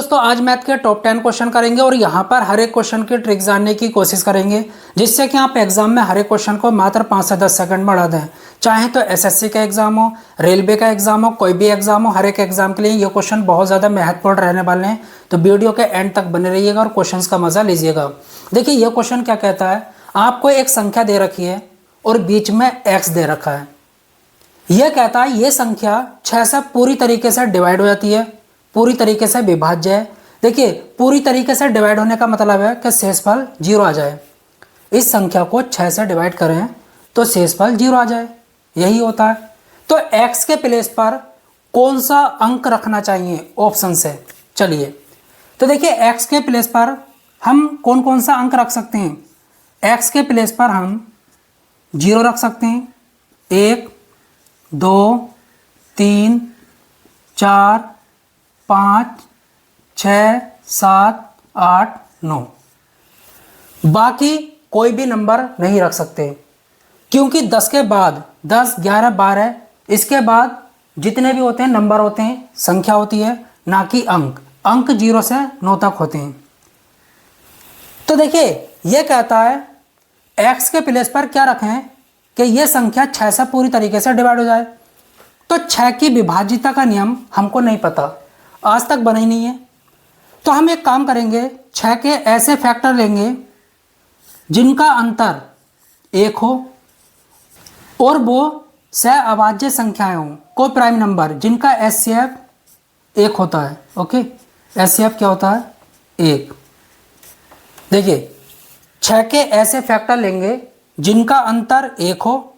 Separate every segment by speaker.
Speaker 1: दोस्तों आज मैथ के टॉप 10 क्वेश्चन करेंगे और यहाँ पर हर एक क्वेश्चन की ट्रिक जानने की कोशिश करेंगे जिससे कि आप एग्जाम में हर एक क्वेश्चन को मात्र 5 से 10 सेकंड में उड़ा दें। चाहे तो एसएससी का एग्जाम हो, रेलवे का एग्जाम हो, कोई भी एग्जाम हो, हर एक एग्जाम के लिए ये क्वेश्चन बहुत ज़्यादा महत्वपूर्ण रहने वाले हैं। तो वीडियो के एंड तक बने रहिएगा और क्वेश्चन का मजा लीजिएगा। देखिए ये क्वेश्चन क्या कहता है, आपको एक संख्या दे रखी है और बीच में एक्स दे रखा है। यह कहता है ये संख्या 6 से पूरी तरीके से डिवाइड हो जाती है, पूरी तरीके से विभाज्य है। देखिए पूरी तरीके से डिवाइड होने का मतलब है कि शेषफल 0 आ जाए। इस संख्या को 6 से डिवाइड करें तो शेषफल 0 आ जाए, यही होता है। तो x के प्लेस पर कौन सा अंक रखना चाहिए ऑप्शन से, चलिए तो देखिए x के प्लेस पर हम कौन कौन सा अंक रख सकते हैं। x के प्लेस पर हम 0 रख सकते हैं, 1 2 3 4 5 6 7 8 9। बाकी कोई भी नंबर नहीं रख सकते क्योंकि 10 के बाद 10 11 12 इसके बाद जितने भी होते हैं नंबर होते हैं, संख्या होती है, ना कि अंक। अंक 0 से 9 तक होते हैं। तो देखिए यह कहता है x के प्लेस पर क्या रखें कि यह संख्या 6 से पूरी तरीके से डिवाइड हो जाए। तो 6 की विभाज्यता का नियम हमको नहीं पता, आज तक बना ही नहीं है। तो हम एक काम करेंगे, 6 के ऐसे फैक्टर लेंगे जिनका अंतर 1 हो और वो सहअभाज्य संख्याएं हों, को प्राइम नंबर जिनका एचसीएफ 1 होता है। ओके, एचसीएफ क्या होता है 1। देखिए 6 के ऐसे फैक्टर लेंगे जिनका अंतर 1 हो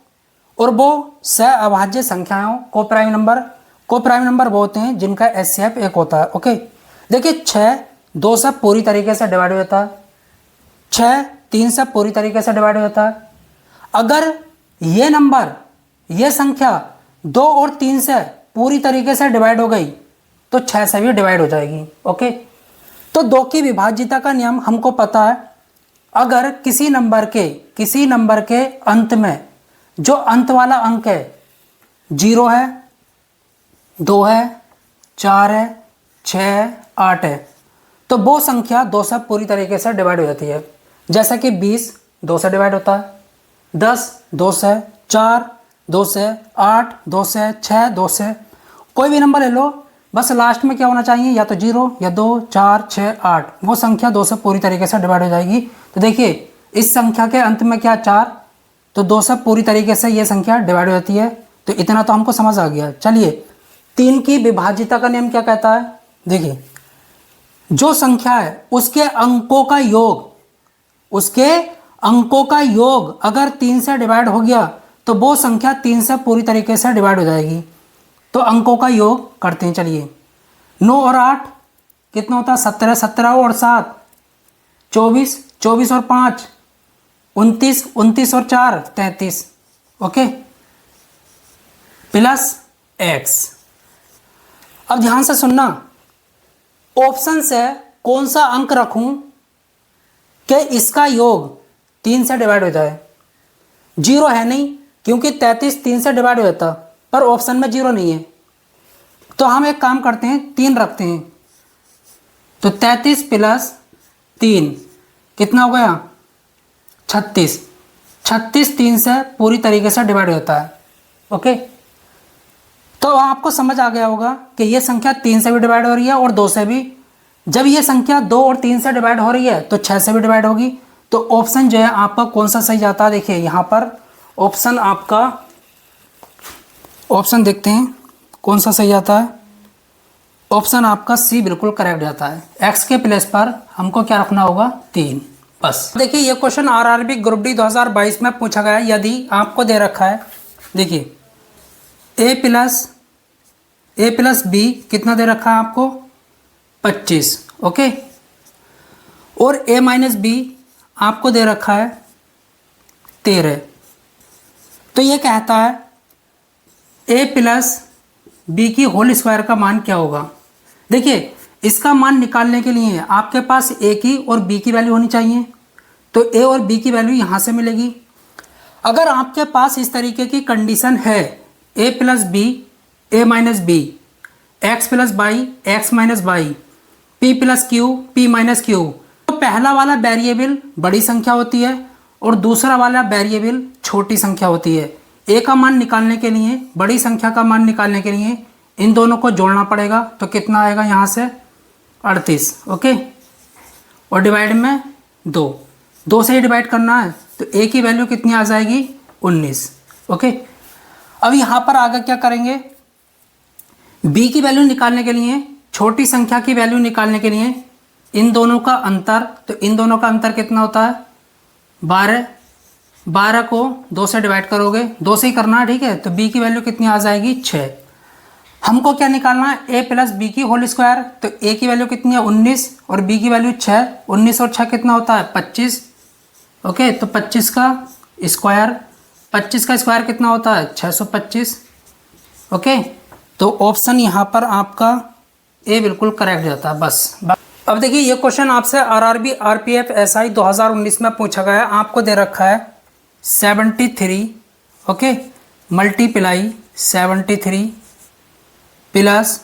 Speaker 1: और वो सहअभाज्य संख्याएं हों, को प्राइम नंबर वो होते हैं जिनका एचसीएफ 1 होता है। ओके, देखिए 6 2 से पूरी तरीके से डिवाइड हो जाता है, 6 3 से पूरी तरीके से डिवाइड हो जाता है। अगर ये नंबर, ये संख्या 2 और 3 से पूरी तरीके से डिवाइड हो गई तो 6 से भी डिवाइड हो जाएगी। ओके, तो 2 की विभाज्यता का नियम हमको पता है। अगर किसी नंबर के अंत में जो अंत वाला अंक है 0 है, 2 है, 4 है, 6 8 है, तो वो संख्या 2 से पूरी तरीके से डिवाइड हो जाती है। जैसा कि 20 2 से डिवाइड होता है, 10 2 से, 4 2 से, 8 2 से, 6 2 से, कोई भी नंबर ले लो, बस लास्ट में क्या होना चाहिए, या तो 0 या 2 4 6 8, वो संख्या 2 से पूरी तरीके से डिवाइड हो जाएगी। तो देखिए इस संख्या के अंत में क्या 4, तो 2 से पूरी तरीके से ये संख्या डिवाइड हो जाती है। तो इतना तो हमको समझ आ गया। चलिए 3 की विभाज्यता का नियम क्या कहता है। देखिए जो संख्या है उसके अंकों का योग अगर 3 से डिवाइड हो गया तो वो संख्या 3 से पूरी तरीके से डिवाइड हो जाएगी। तो अंकों का योग करते हैं। चलिए 9 और 8 कितना होता है 17, 17 और 7 24, 24 और 5 29, 29 और 4 33। Okay, plus x। अब ध्यान से सुनना, ऑप्शन से कौन सा अंक रखूं कि इसका योग 3 से डिवाइड हो जाए। 0 है नहीं क्योंकि 33 3 से डिवाइड हो जाता, पर ऑप्शन में 0 नहीं है। तो हम एक काम करते हैं, 3 रखते हैं। तो 33 प्लस 3 कितना हो गया 36। 36 3 से पूरी तरीके से डिवाइड हो जाता है। ओके, तो आपको समझ आ गया होगा कि ये संख्या 3 से भी डिवाइड हो रही है और 2 से भी। जब ये संख्या 2 और 3 से डिवाइड हो रही है तो 6 से भी डिवाइड होगी। तो ऑप्शन जो है आपका कौन सा सही जाता है, देखिए यहाँ पर ऑप्शन आपका, ऑप्शन देखते हैं कौन सा सही जाता है। ऑप्शन आपका सी बिल्कुल करेक्ट जाता है। एक्स के प्लेस पर हमको क्या रखना होगा 3 बस। देखिए ये क्वेश्चन आरआरबी ग्रुप डी 2022 में पूछा गया है। यदि आपको दे रखा है, देखिए ए प्लस बी कितना दे रखा है आपको 25। ओके, और a माइनस बी आपको दे रखा है 13। तो ये कहता है a प्लस बी की होल स्क्वायर का मान क्या होगा। देखिए इसका मान निकालने के लिए आपके पास a की और b की वैल्यू होनी चाहिए। तो a और b की वैल्यू यहाँ से मिलेगी। अगर आपके पास इस तरीके की कंडीशन है a plus b, a minus b, x plus y, x minus y, p plus q p minus q. तो पहला वाला वेरिएबल बड़ी संख्या होती है और दूसरा वाला वेरिएबल छोटी संख्या होती है। a का मान निकालने के लिए, बड़ी संख्या का मान निकालने के लिए इन दोनों को जोड़ना पड़ेगा। तो कितना आएगा यहाँ से 38, ओके, और डिवाइड में 2 से ही डिवाइड करना है। तो a की वैल्यू कितनी आ जाएगी 19, ओके। अब यहाँ पर आगे क्या करेंगे, b की वैल्यू निकालने के लिए, छोटी संख्या की वैल्यू निकालने के लिए इन दोनों का अंतर, तो इन दोनों का अंतर कितना होता है 12 को 2 से डिवाइड करोगे, 2 से ही करना है, ठीक है। तो b की वैल्यू कितनी आ जाएगी 6। हमको क्या निकालना है a प्लस बी की होल स्क्वायर। तो a की वैल्यू कितनी है 19 और b की वैल्यू 6। 19 और 6 कितना होता है 25, ओके। तो 25 का स्क्वायर, 25 का स्क्वायर कितना होता है 625, ओके। तो ऑप्शन यहाँ पर आपका ए बिल्कुल करेक्ट जाता है, बस। अब देखिए ये क्वेश्चन आपसे आरआरबी आरपीएफ एसआई 2019 में पूछा गया है। आपको दे रखा है 73, okay, multiply 73 plus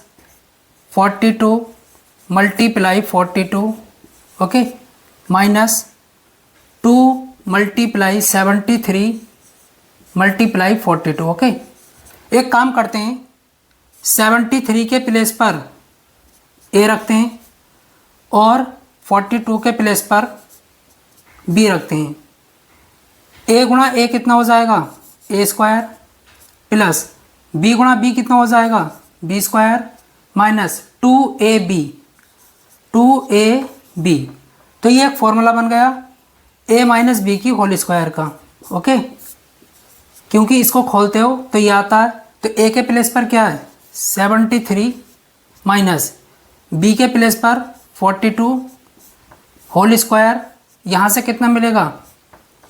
Speaker 1: 42 multiply 42, okay, minus 2 multiply 73 multiply 42, okay. एक काम करते हैं, 73 के प्लेस पर a रखते हैं और 42 के प्लेस पर b रखते हैं। a गुणा a कितना हो जाएगा a स्क्वायर प्लस b गुणा b कितना हो जाएगा b स्क्वायर माइनस 2ab। तो ये एक फॉर्मूला बन गया a माइनस बी की होल स्क्वायर का, ओके। क्योंकि इसको खोलते हो तो ये आता है। तो a के प्लेस पर क्या है 73 माइनस b के प्लेस पर 42 होल स्क्वायर, यहाँ से कितना मिलेगा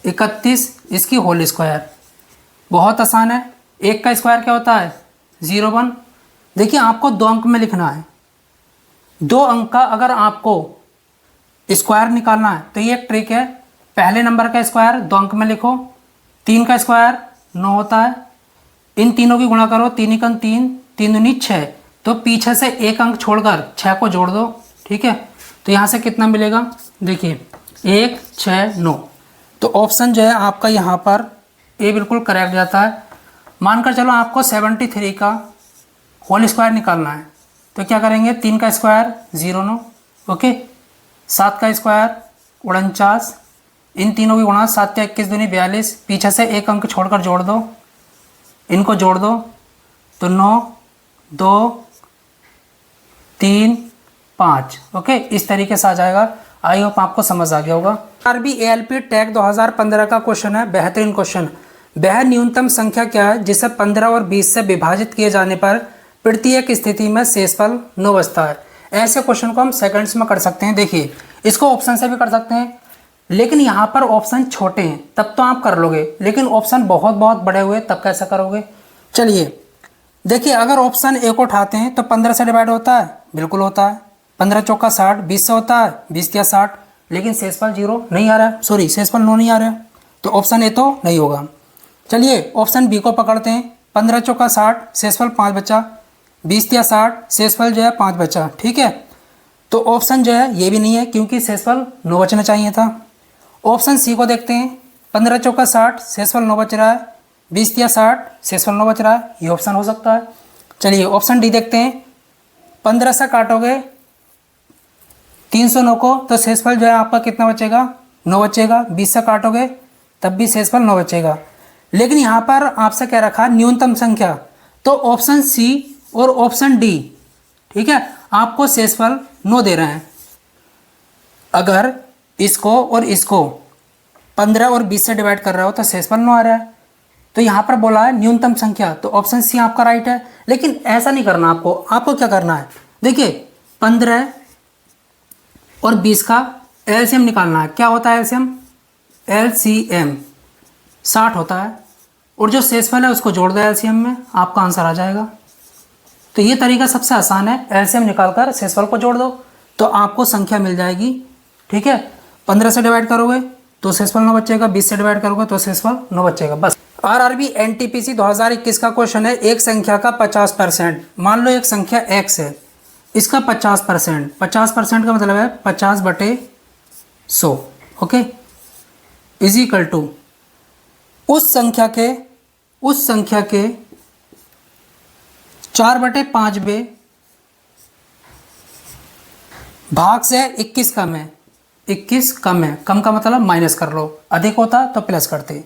Speaker 1: 31, इसकी होल स्क्वायर। बहुत आसान है, 1 का स्क्वायर क्या होता है 01। देखिए आपको 2 अंक में लिखना है, 2 अंक का अगर आपको स्क्वायर निकालना है तो ये एक ट्रिक है। पहले नंबर का स्क्वायर 2 अंक में लिखो, 3 का स्क्वायर 9 होता है, इन तीनों की गुणा करो, 3 एकम 3, 3 दूनी 6, तो पीछे से 1 अंक छोड़कर 6 को जोड़ दो, ठीक है। तो यहाँ से कितना मिलेगा देखिए 1 6 9। तो ऑप्शन जो है आपका यहाँ पर ए बिल्कुल करेक्ट जाता है। मानकर चलो आपको 73 का होल स्क्वायर निकालना है, तो क्या करेंगे 3 का स्क्वायर 09, ओके, 7 का स्क्वायर 49, इन तीनों की गुणा 7 या 21 दूनी 42, पीछे से 1 अंक छोड़कर जोड़ दो, इनको जोड़ दो तो 9 2 3 5, ओके, इस तरीके से आ जाएगा। आई होप आपको समझ आ गया होगा। आरबी एएलपी टैग 2015 का क्वेश्चन है, बेहतरीन क्वेश्चन। वह न्यूनतम संख्या क्या है जिसे 15 और 20 से विभाजित किए जाने पर प्रत्येक स्थिति में शेषफल 9 बचता है। ऐसे क्वेश्चन को हम सेकंड्स में कर सकते हैं। देखिए इसको ऑप्शन से भी कर सकते हैं, लेकिन यहाँ पर ऑप्शन छोटे हैं तब तो आप कर लोगे, लेकिन ऑप्शन बहुत बहुत बड़े हुए तब कैसे करोगे। चलिए देखिए, अगर ऑप्शन ए को उठाते हैं तो 15 से डिवाइड होता है, बिल्कुल होता है। 15 चौका 60, 20 से होता है, 20 क्या 60, लेकिन शेषफल 0 नहीं आ रहा है, सॉरी शेषफल 9 नहीं आ रहा है, तो ऑप्शन ए तो नहीं होगा। चलिए ऑप्शन बी को पकड़ते हैं। 15 चौका 60, शेषफल 5 बचा, 20 क्या 60, शेषफल जो है 5 बचा, ठीक है। तो ऑप्शन जो है ये भी नहीं है क्योंकि शेषफल 9 बचना चाहिए था। ऑप्शन सी को देखते हैं। 15 चौका 60, शेषफल 9 बच रहा है, 20 या 60, शेषफल 9 बच रहा है, ये ऑप्शन हो सकता है। चलिए ऑप्शन डी देखते हैं। 15 से काटोगे 309 को तो शेषफल जो है आपका कितना बचेगा 9 बचेगा। 20 से काटोगे तब भी शेषफल 9 बचेगा। लेकिन यहाँ पर आपसे क्या रखा न्यूनतम संख्या, तो ऑप्शन सी और ऑप्शन डी, ठीक है, आपको शेषफल 9 दे रहे हैं। अगर इसको और इसको 15 और 20 से डिवाइड कर रहे हो तो शेषफल 9 आ रहा है। तो यहाँ पर बोला है न्यूनतम संख्या, तो ऑप्शन सी आपका राइट है। लेकिन ऐसा नहीं करना आपको, आपको क्या करना है, देखिए 15 और 20 का एलसीएम निकालना है। क्या होता है एलसीएम? एलसीएम 60 होता है, और जो शेषफल है उसको जोड़ दो एलसीएम में, आपका आंसर आ जाएगा। तो ये तरीका सबसे आसान है, एलसीएम निकालकर शेषफल को जोड़ दो तो आपको संख्या मिल जाएगी, ठीक है। 15 से डिवाइड करोगे तो शेषफल 9 बचेगा, 20 से डिवाइड करोगे तो शेषफल 9 बचेगा, बस। आरआरबी एनटीपीसी 2021 का क्वेश्चन है, एक संख्या का 50%। मान लो एक संख्या x है, इसका 50%, 50% का मतलब है 50/100, ओके, इज इक्वल टू उस संख्या के 4/5 भाग से 21 कम है, 21 कम है, कम का मतलब माइनस कर लो, अधिक होता तो प्लस करते।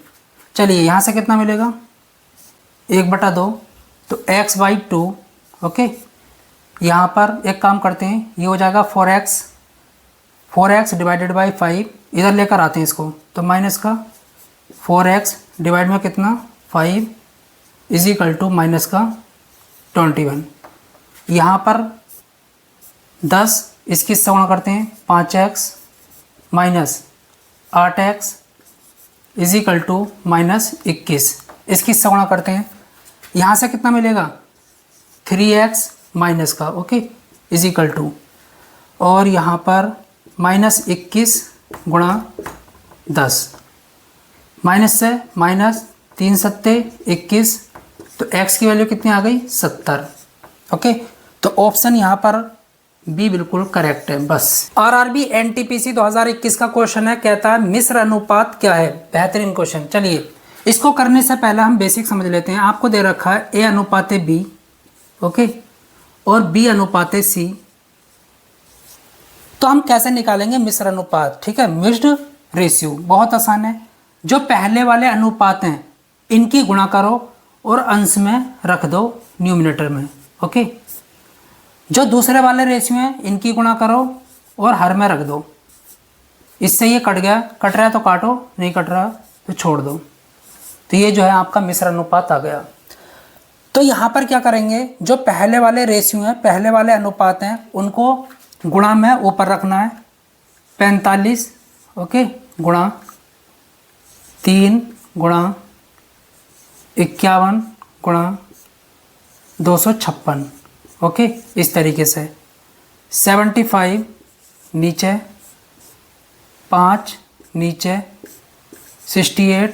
Speaker 1: चलिए यहाँ से कितना मिलेगा 1/2, तो x/2, ओके। यहाँ पर एक काम करते हैं, ये हो जाएगा 4x डिवाइडेड बाई 5, इधर लेकर आते हैं इसको, तो माइनस का 4x डिवाइड में कितना 5 इज इक्वल टू माइनस का 21। यहाँ पर 10 इसकी गुणा करते हैं, 5x minus 8x is equal to minus 21, इसकी गुणा करते हैं, यहाँ से कितना मिलेगा 3x माइनस का, ओके, इज इक्वल टू, और यहाँ पर माइनस 21 गुणा 10, माइनस से माइनस 3 सत्ते 21, तो x की वैल्यू कितनी आ गई 70, ओके। तो ऑप्शन यहाँ पर बी बिल्कुल करेक्ट है। बस आरआरबी एनटीपीसी 2021 का क्वेश्चन है, कहता है मिश्र अनुपात क्या है। बेहतरीन क्वेश्चन। चलिए इसको करने से पहले हम बेसिक समझ लेते हैं। आपको दे रखा है ए अनुपाते बी, ओके, और बी अनुपाते सी, तो हम कैसे निकालेंगे मिश्र अनुपात, ठीक है, मिक्स्ड रेशियो। बहुत आसान है, जो पहले वाले अनुपात हैं इनकी गुणा करो और अंश में रख दो न्यूमिनेटर में, ओके। जो दूसरे वाले रेशियो हैं इनकी गुणा करो और हर में रख दो। इससे ये कट गया, कट रहा है तो काटो, नहीं कट रहा तो छोड़ दो। तो ये जो है आपका मिश्र अनुपात आ गया। तो यहाँ पर क्या करेंगे, जो पहले वाले रेशियो हैं, पहले वाले अनुपात हैं, उनको गुणा में ऊपर रखना है। 45, ओके, गुणा 3 गुणा 51 गुणा 256, ओके, इस तरीके से। 75 नीचे, 5 नीचे, 68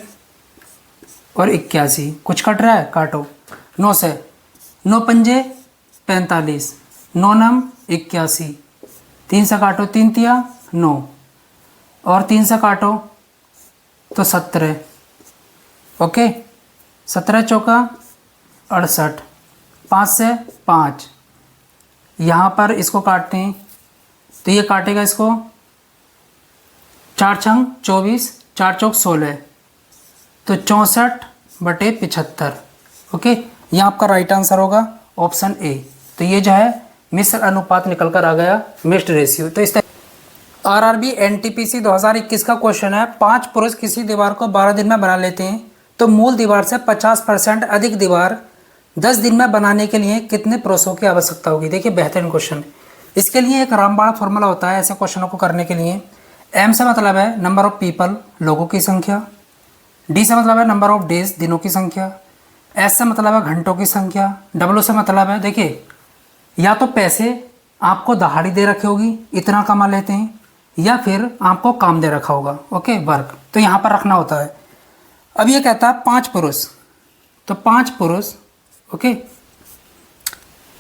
Speaker 1: और 81, कुछ कट रहा है काटो। 9 से 9 पंजे 45, 9 नम 81, 3 से काटो, 3 तिया 9, और 3 से काटो तो 17, ओके, 17 चौका 68, 5 से 5, यहाँ पर इसको काटते हैं तो ये काटेगा इसको, 4 छंग 24, 4 चौक 16, तो 64/75, ओके। ये आपका राइट आंसर होगा ऑप्शन ए। तो ये जो है मिश्र अनुपात निकल कर आ गया, मिक्स्ड रेशियो। तो इस तरह आरआरबी एनटीपीसी 2021 का क्वेश्चन है, 5 पुरुष किसी दीवार को 12 दिन में बना लेते हैं, तो मूल दीवार से 50% अधिक दीवार 10 दिन में बनाने के लिए कितने पुरुषों की आवश्यकता होगी। देखिए बेहतरीन क्वेश्चन। इसके लिए एक रामबाण फॉर्मूला होता है ऐसे क्वेश्चनों को करने के लिए। एम से मतलब है नंबर ऑफ पीपल, लोगों की संख्या। डी से मतलब है नंबर ऑफ डेज, दिनों की संख्या। एस से मतलब है घंटों की संख्या। डब्ल्यू से मतलब है, देखिए, या तो पैसे आपको दहाड़ी दे रखी होगी, इतना कमा लेते हैं, या फिर आपको काम दे रखा होगा, ओके, वर्क, तो यहाँ पर रखना होता है। अब ये कहता है 5 पुरुष, तो 5 पुरुष, ओके,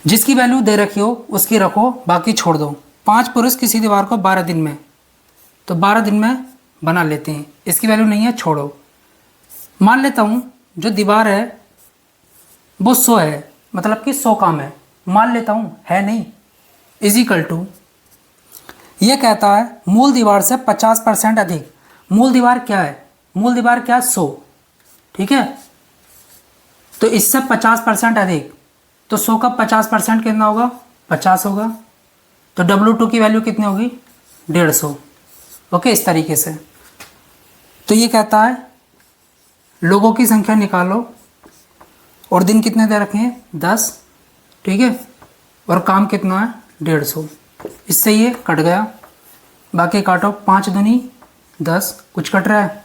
Speaker 1: जिसकी वैल्यू दे रखी हो उसकी रखो, बाकी छोड़ दो। 5 पुरुष किसी दीवार को 12 दिन में, तो 12 दिन में बना लेते हैं, इसकी वैल्यू नहीं है, छोड़ो। मान लेता हूँ जो दीवार है वो 100 है, मतलब कि 100 काम है, मान लेता हूँ, है नहीं, इज इक्वल टू, ये कहता है मूल दीवार से 50% अधिक। मूल दीवार क्या है, मूल दीवार क्या है 100, ठीक है, तो इससे 50% अधिक, तो 100 का 50% कितना होगा, 50 होगा, तो W2 की वैल्यू कितनी होगी, 150, ओके, इस तरीके से। तो ये कहता है लोगों की संख्या निकालो और दिन कितने दे रखे हैं, 10, ठीक है, और काम कितना है, 150। इससे ये कट गया, बाकी काटो, 5 दूनी 10, कुछ कट रहा है,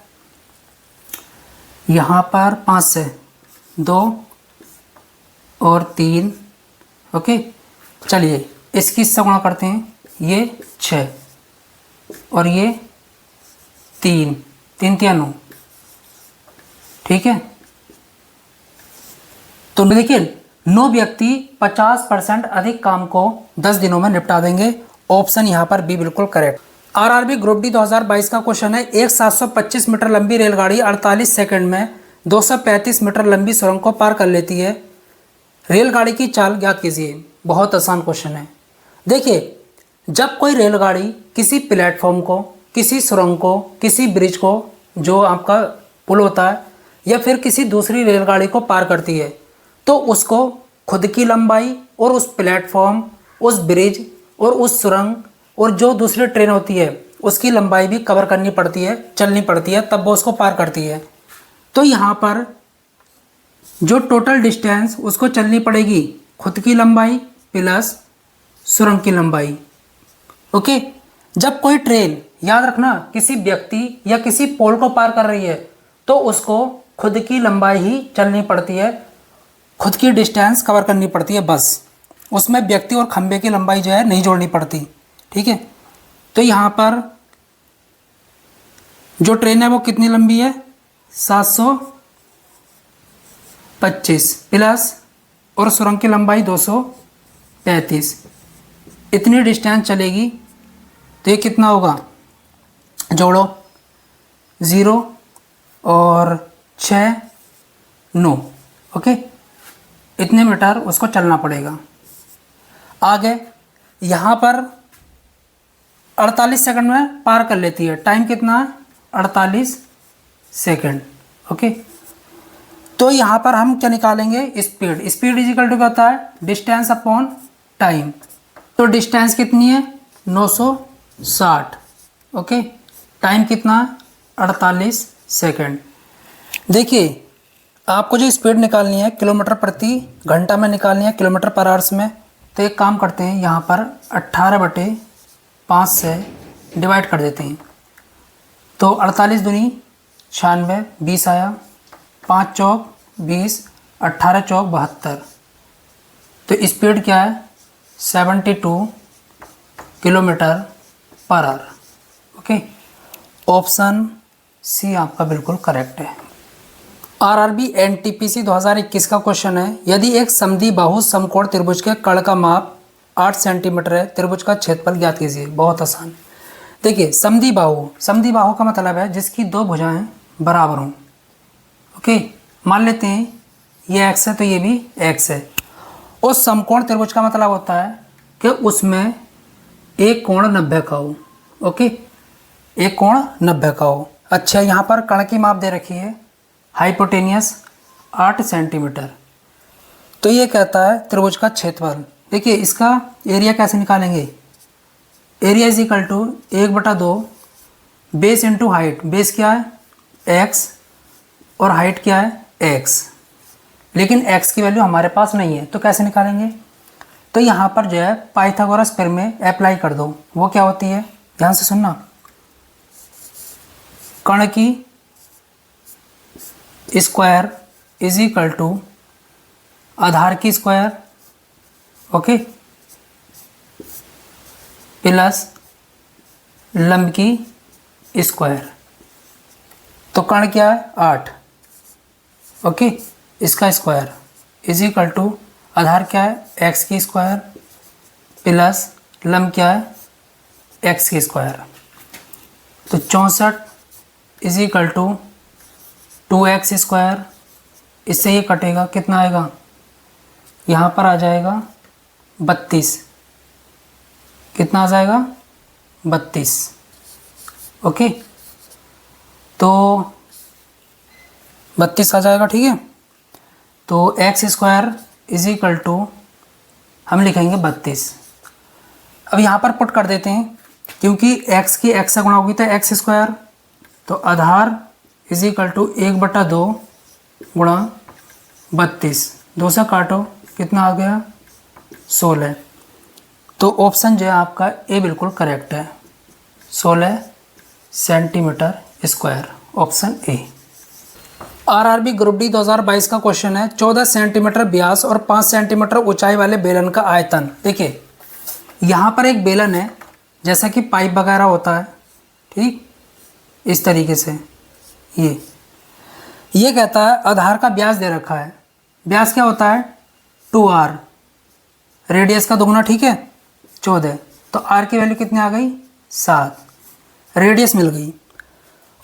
Speaker 1: यहाँ पर 5 से 2 और 3, ओके। चलिए इसकी इससे गुणा करते हैं, ये 6 और ये 3, 3 तिया 9, ठीक है। तो देखिए 9 व्यक्ति 50% अधिक काम को 10 दिनों में निपटा देंगे। ऑप्शन यहाँ पर बी बिल्कुल करेक्ट। आरआरबी ग्रुप डी 2022 का क्वेश्चन है, एक 725 मीटर लंबी रेलगाड़ी 48 सेकंड में 235 मीटर लंबी सुरंग को पार कर लेती है। रेलगाड़ी की चाल ज्ञात कीजिए। बहुत आसान क्वेश्चन है। देखिए, जब कोई रेलगाड़ी किसी प्लेटफॉर्म को, किसी सुरंग को, किसी ब्रिज को, जो आपका पुल होता है, या फिर किसी दूसरी रेलगाड़ी को पार करती है, तो उसको खुद की लंबाई और उस प्लेटफॉर्म, उस ब्रिज और उस सुरंग और जो दूसरी ट्रेन होती है उसकी लंबाई भी कवर करनी पड़ती है, चलनी पड़ती है, तब वो उसको पार करती है। तो यहाँ पर जो टोटल डिस्टेंस उसको चलनी पड़ेगी खुद की लंबाई प्लस सुरंग की लंबाई। ओके, जब कोई ट्रेन, याद रखना, किसी व्यक्ति या किसी पोल को पार कर रही है तो उसको खुद की लंबाई ही चलनी पड़ती है, खुद की डिस्टेंस कवर करनी पड़ती है बस। उसमें व्यक्ति और खंबे की लंबाई जो है नहीं जोड़नी पड़ती। ठीक है, तो यहाँ पर जो ट्रेन है वो कितनी लंबी है, 725 प्लस और सुरंग की लंबाई 235, इतनी डिस्टेंस चलेगी। तो ये कितना होगा, जोड़ो, 0 और 6 9। ओके, इतने मीटर उसको चलना पड़ेगा। आगे यहाँ पर 48 सेकंड में पार कर लेती है। टाइम कितना है, 48 सेकंड। ओके, तो यहाँ पर हम क्या निकालेंगे, speed. Speed is equal to क्या होता है, डिस्टेंस अपॉन टाइम। तो डिस्टेंस कितनी है, 960। ओके, टाइम कितना है, 48 सेकंड। देखिए, आपको जो स्पीड निकालनी है किलोमीटर प्रति घंटा में निकालनी है, किलोमीटर पर आवर्स में। तो एक काम करते हैं, यहाँ पर 18/5 से डिवाइड कर देते हैं। तो 48 दूनी 96, 20 आया, 5 चौक 20, 18 चौक 72। तो स्पीड क्या है, 72 kilometre per hour. Okay, option C आपका बिल्कुल करेक्ट है। आरआरबी एनटीपीसी 2021 का क्वेश्चन है, यदि एक समद्विबाहु समकोण त्रिभुज के कर्ण का माप 8 सेंटीमीटर है, त्रिभुज का क्षेत्रफल ज्ञात कीजिए। बहुत आसान। देखिए, समद्विबाहु, समद्विबाहु का मतलब है जिसकी दो भुजाएं बराबर हों। ओके, मान लेते हैं ये x है तो ये भी x है। उस समकोण त्रिभुज का मतलब होता है कि उसमें एक कोण 90 का हो। ओके, एक कोण 90 का हो। अच्छा, यहाँ पर कर्ण की माप दे रखी है, हाइपोटेनियस 8 सेंटीमीटर। तो ये कहता है त्रिभुज का क्षेत्रफल। देखिए, इसका एरिया कैसे निकालेंगे, area is equal to 1/2 base into height. Base क्या है, x, और हाइट क्या है, x। लेकिन x की वैल्यू हमारे पास नहीं है, तो कैसे निकालेंगे। तो यहाँ पर जो है पाइथागोरस थ्योरम अप्लाई कर दो। वो क्या होती है, ध्यान से सुनना। कर्ण की स्क्वायर इज इक्वल टू आधार की स्क्वायर, ओके, प्लस लंब की स्क्वायर। तो कर्ण क्या है, 8। ओके, इसका स्क्वायर इज इक्वल टू आधार क्या है, x की स्क्वायर, प्लस लंब क्या है, x की स्क्वायर। तो 64 is equal to 2x square. इससे ये कटेगा, कितना आएगा, यहाँ पर आ जाएगा 32। कितना आ जाएगा, 32। ओके, तो 32 आ जाएगा। ठीक है, तो x square is equal to हम लिखेंगे 32। अब यहाँ पर पुट कर देते हैं, क्योंकि x की x से गुणा होगी तो x स्क्वायर। तो आधार इज इक्वल टू 1/2 गुणा 32, 2 से काटो, कितना आ गया, 16। तो ऑप्शन जो है आपका ए बिल्कुल करेक्ट है, 16 centimetre square, option A. RRB group D 2022 का क्वेश्चन है, 14 सेंटीमीटर व्यास और 5 सेंटीमीटर ऊंचाई वाले बेलन का आयतन। देखिए, यहाँ पर एक बेलन है, जैसा कि पाइप वगैरह होता है, ठीक, इस तरीके से। ये कहता है आधार का व्यास दे रखा है। व्यास क्या होता है, 2r, रेडियस का दुगना, ठीक है 14, तो r की वैल्यू कितनी आ गई 7, रेडियस मिल गई।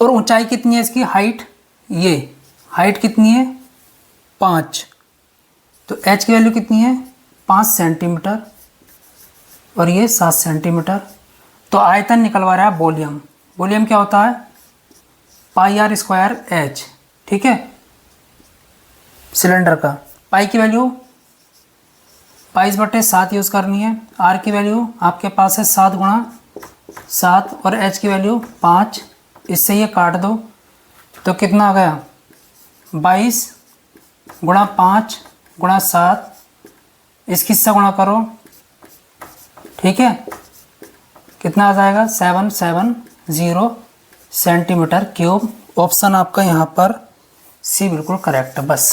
Speaker 1: और ऊंचाई कितनी है इसकी, हाइट, ये हाइट कितनी है 5, तो h की वैल्यू कितनी है 5 सेंटीमीटर और ये 7 सेंटीमीटर। तो आयतन निकलवा रहा है वॉल्यूम, वॉल्यूम क्या होता है पाई आर स्क्वायर एच, ठीक है सिलेंडर का। पाई की वैल्यू 22/7 यूज़ करनी है, आर की वैल्यू आपके पास है 7 गुणा 7 और एच की वैल्यू 5, इससे ये काट दो तो कितना आ गया 22 गुणा 5 गुणा 7, इसकी से गुणा करो, ठीक है कितना आ जाएगा 770 सेंटीमीटर क्यूब। ऑप्शन आपका यहाँ पर सी बिल्कुल करेक्ट है बस।